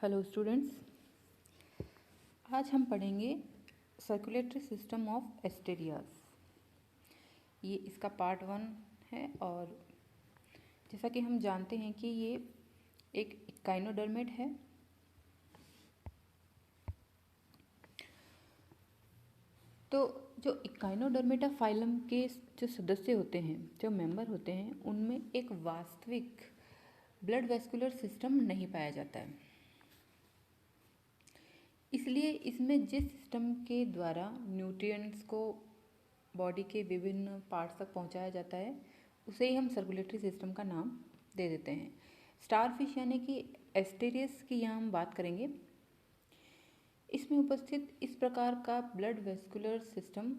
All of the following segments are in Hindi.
हेलो स्टूडेंट्स, आज हम पढ़ेंगे सर्कुलेटरी सिस्टम ऑफ एस्टेरियास। ये इसका पार्ट 1 है और जैसा कि हम जानते हैं कि ये एक इकाइनोडर्मेट है। तो जो इकाइनोडर्मेटा फाइलम के जो सदस्य होते हैं, जो मेंबर होते हैं, उनमें एक वास्तविक ब्लड वेस्कुलर सिस्टम नहीं पाया जाता है। इसलिए इसमें जिस सिस्टम के द्वारा न्यूट्रिएंट्स को बॉडी के विभिन्न पार्ट्स तक पहुंचाया जाता है उसे ही हम सर्कुलेटरी सिस्टम का नाम दे देते हैं। स्टारफिश यानी कि एस्टेरियस की यहाँ हम बात करेंगे। इसमें उपस्थित इस प्रकार का ब्लड वेस्कुलर सिस्टम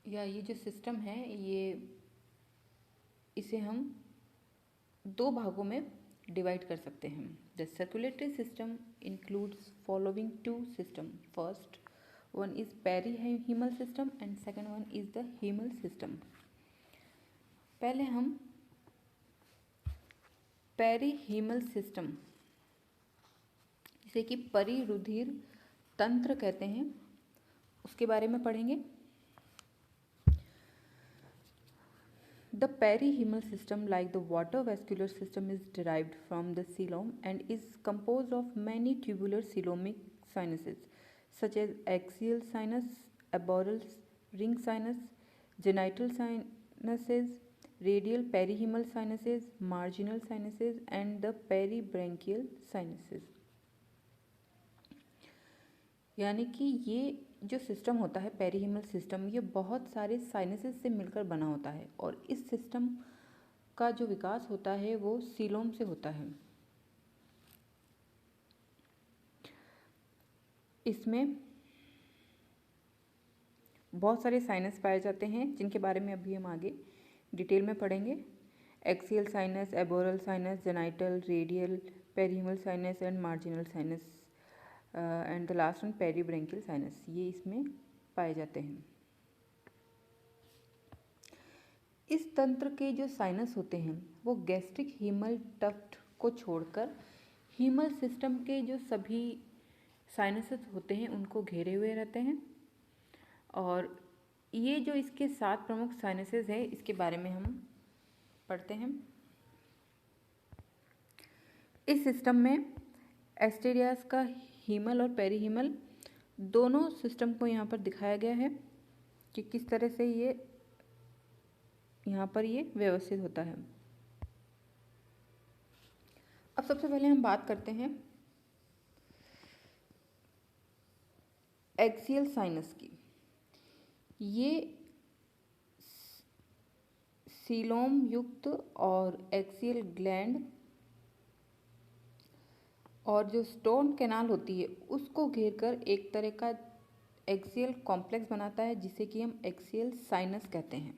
या ये जो सिस्टम है इसे हम दो भागों में डिवाइड कर सकते हैं। The circulatory system includes following two system. First one is perihemal system and second one is the hemal system। पहले हम पेरीहीमल सिस्टम जिसे कि परिरुधिर तंत्र कहते हैं उसके बारे में पढ़ेंगे। The perihemal system, like the water vascular system, is derived from the coelom and is composed of many tubular coelomic sinuses such as axial sinus, aboral ring sinus, genital sinuses, radial perihemal sinuses, marginal sinuses and the peribranchial sinuses। यानी कि ये जो सिस्टम होता है पेरीहीमल सिस्टम, ये बहुत सारे साइनसेस से मिलकर बना होता है और इस सिस्टम का जो विकास होता है वो सीलोम से होता है। इसमें बहुत सारे साइनस पाए जाते हैं जिनके बारे में अभी हम आगे डिटेल में पढ़ेंगे। Axial sinus, aboral sinus, genital, radial, perihaemal sinus and marginal sinus and the last one peribranchial sinus, ये इसमें पाए जाते हैं। इस तंत्र के जो साइनस होते हैं वो गैस्ट्रिक हीमल टफ्ट को छोड़कर हीमल सिस्टम के जो सभी साइनसेस होते हैं उनको घेरे हुए रहते हैं। और ये जो इसके 7 प्रमुख साइनसेस हैं इसके बारे में हम पढ़ते हैं। इस सिस्टम में एस्टेरियास का हीमल और पेरीहीमल दोनों सिस्टम को यहाँ पर दिखाया गया है कि किस तरह से ये यहाँ पर ये व्यवस्थित होता है। अब सबसे पहले हम बात करते हैं एक्सियल साइनस की। ये सीलोम युक्त और एक्सियल ग्लैंड और जो स्टोन कैनाल होती है उसको घेरकर एक तरह का एक्सियल कॉम्प्लेक्स बनाता है जिसे कि हम एक्सियल साइनस कहते हैं।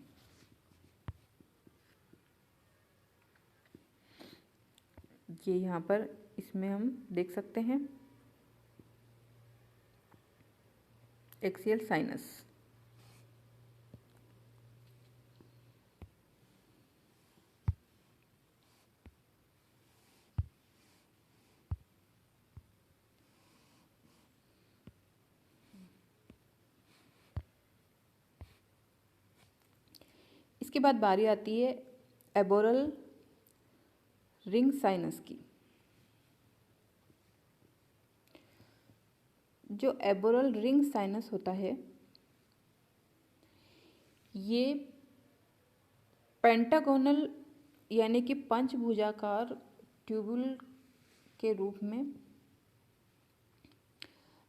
ये यहाँ पर इसमें हम देख सकते हैं एक्सियल साइनस। इसके बाद बारी आती है एबोरल रिंग साइनस की। जो एबोरल रिंग साइनस होता है ये पेंटागोनल यानी कि पंचभुजाकार ट्यूबुल के रूप में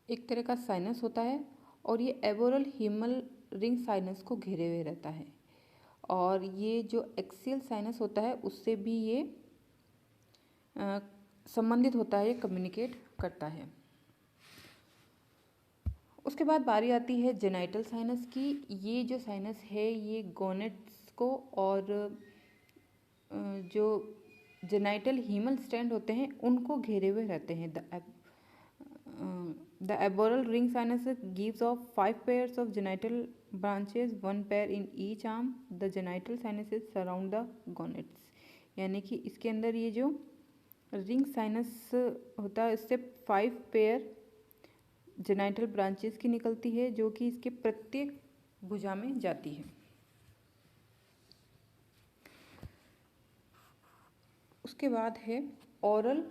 एक तरह का साइनस होता है और ये एबोरल हीमल रिंग साइनस को घेरे हुए रहता है। और ये जो एक्सियल साइनस होता है उससे भी ये संबंधित होता है, ये कम्युनिकेट करता है। उसके बाद बारी आती है जेनाइटल साइनस की। ये जो साइनस है ये गोनेट्स को और जो जेनाइटल हीमल स्टैंड होते हैं उनको घेरे हुए रहते हैं। The aboral ring sinus gives off 5 pairs of genital branches, 1 pair in each arm। The genital sinuses surround the gonads। यानी कि इसके अंदर ये जो रिंग साइनस होता है, इससे 5 पेयर जेनाइटल ब्रांचेस की निकलती है जो कि इसके प्रत्येक भुजा में जाती है। उसके बाद है oral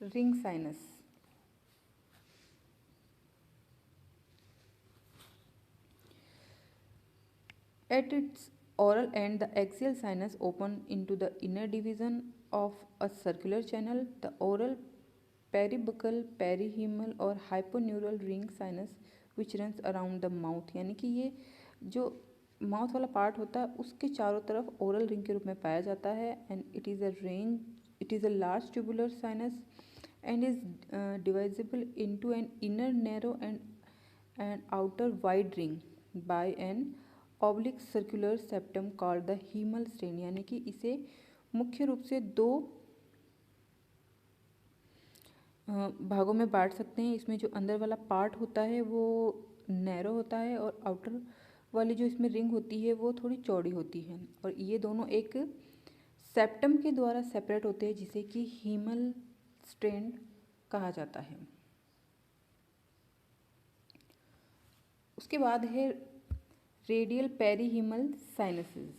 ring sinus. At its oral end, the axial sinus open into the inner division of a circular channel. The oral peribuccal, perihemal और hyponeural ring sinus which runs around the mouth, यानी कि ये जो माउथ वाला पार्ट होता है उसके चारों तरफ ओरल रिंग के रूप में पाया जाता है। And it is a large tubular sinus and is divisible into an inner narrow and an outer wide ring by an oblique circular septum called the hemal strain, यानी कि इसे मुख्य रूप से 2 भागों में बांट सकते हैं। इसमें जो अंदर वाला पार्ट होता है वो नैरो होता है और आउटर वाली जो इसमें रिंग होती है वो थोड़ी चौड़ी होती है, और ये दोनों एक सेप्टम के द्वारा सेपरेट होते हैं जिसे कि हीमल स्ट्रेन कहा जाता है। उसके बाद है रेडियल पेरीहीमल साइनसेस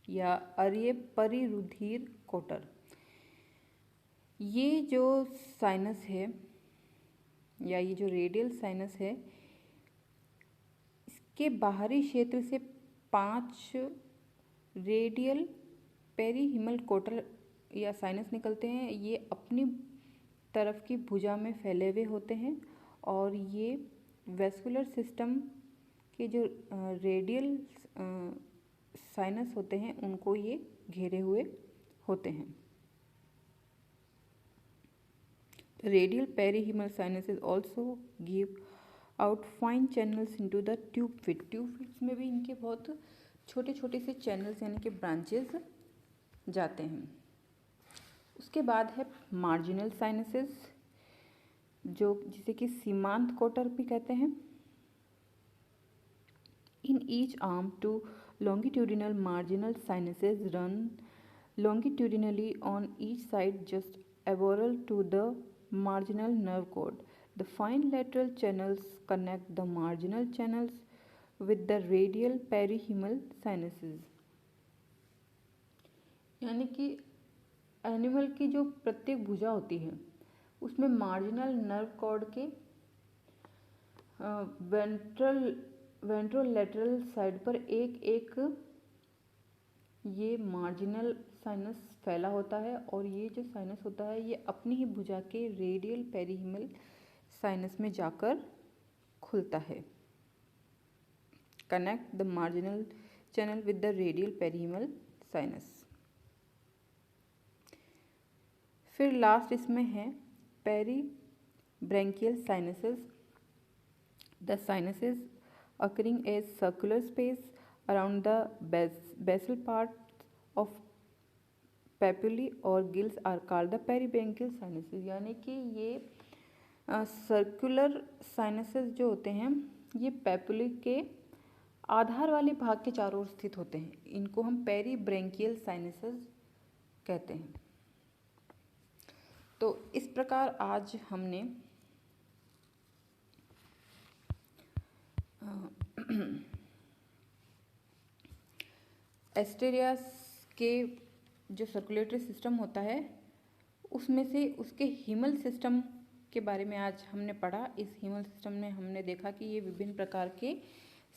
या अरिय परिरुधिर कोटर। ये जो साइनस है या ये जो रेडियल साइनस है, इसके बाहरी क्षेत्र से 5 रेडियल पेरीहीमल कोटर या साइनस निकलते हैं। ये अपनी तरफ की भुजा में फैले हुए होते हैं और ये वेस्कुलर सिस्टम के जो रेडियल साइनस होते हैं उनको ये घेरे हुए होते हैं। Radial perihaemal sinuses also give out fine channels into the tube feet. Tube feets में भी इनके बहुत छोटे छोटे से चैनल्स यानी कि ब्रांचेस जाते हैं। उसके बाद है मार्जिनल साइनसेस जो जिसे कि सीमांत कोटर भी कहते हैं। In each arm 2 longitudinal marginal sinuses run longitudinally on each side just aboral to the marginal nerve cord. The fine lateral channels connect the marginal channels with the radial perihemal sinuses. यानी कि एनिमल की जो प्रत्येक भुजा होती है उसमें मार्जिनल नर्व कॉर्ड के वेंट्रोलेटरल साइड पर एक एक ये मार्जिनल साइनस फैला होता है, और ये जो साइनस होता है ये अपनी ही भुजा के रेडियल पेरीहीमल साइनस में जाकर खुलता है। Connect the marginal channel with the radial perihaemal sinus. फिर लास्ट इसमें है peribranchial sinuses. The sinuses occurring as circular space around the basal part of papillae or gills are called the peribranchial sinuses। यानी कि ये सर्कुलर साइनसेस जो होते हैं ये पेपिले के आधार वाले भाग के चारों ओर स्थित होते हैं। इनको हम पेरीब्रैंकियल साइनसेस कहते हैं। तो इस प्रकार आज हमने एस्टेरियास के जो सर्कुलेटरी सिस्टम होता है उसमें से उसके हीमल सिस्टम के बारे में आज हमने पढ़ा। इस हीमल सिस्टम में हमने देखा कि ये विभिन्न प्रकार के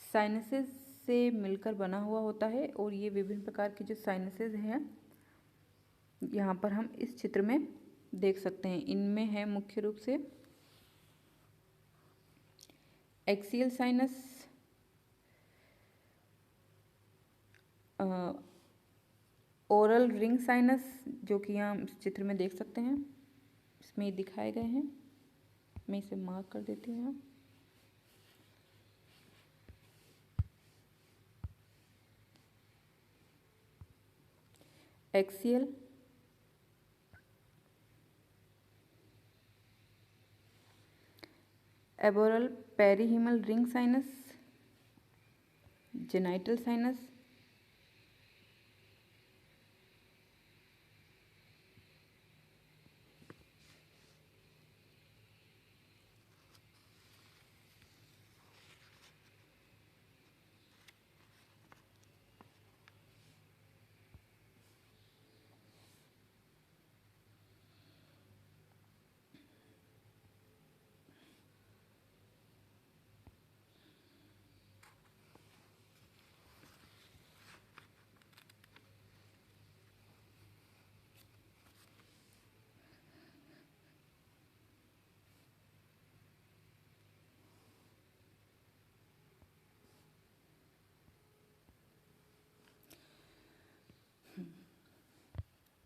साइनसेस से मिलकर बना हुआ होता है, और ये विभिन्न प्रकार के जो साइनसेस हैं यहाँ पर हम इस चित्र में देख सकते हैं। इनमें है मुख्य रूप से axial sinus, oral ring sinus जो कि यहाँ इस चित्र में देख सकते हैं, इसमें दिखाए गए हैं। मैं इसे मार्क कर देती हूँ यहाँ। Axial, aboral perihaemal ring sinus, genital sinus,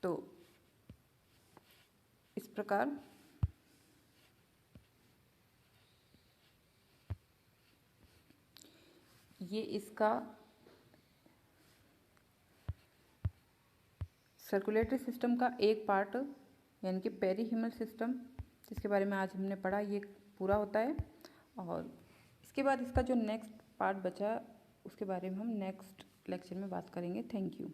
तो इस प्रकार ये इसका सर्कुलेटरी सिस्टम का एक पार्ट यानी कि पेरीहिमल सिस्टम जिसके बारे में आज हमने पढ़ा ये पूरा होता है। और इसके बाद इसका जो नेक्स्ट पार्ट बचा उसके बारे में हम नेक्स्ट लेक्चर में बात करेंगे। Thank you.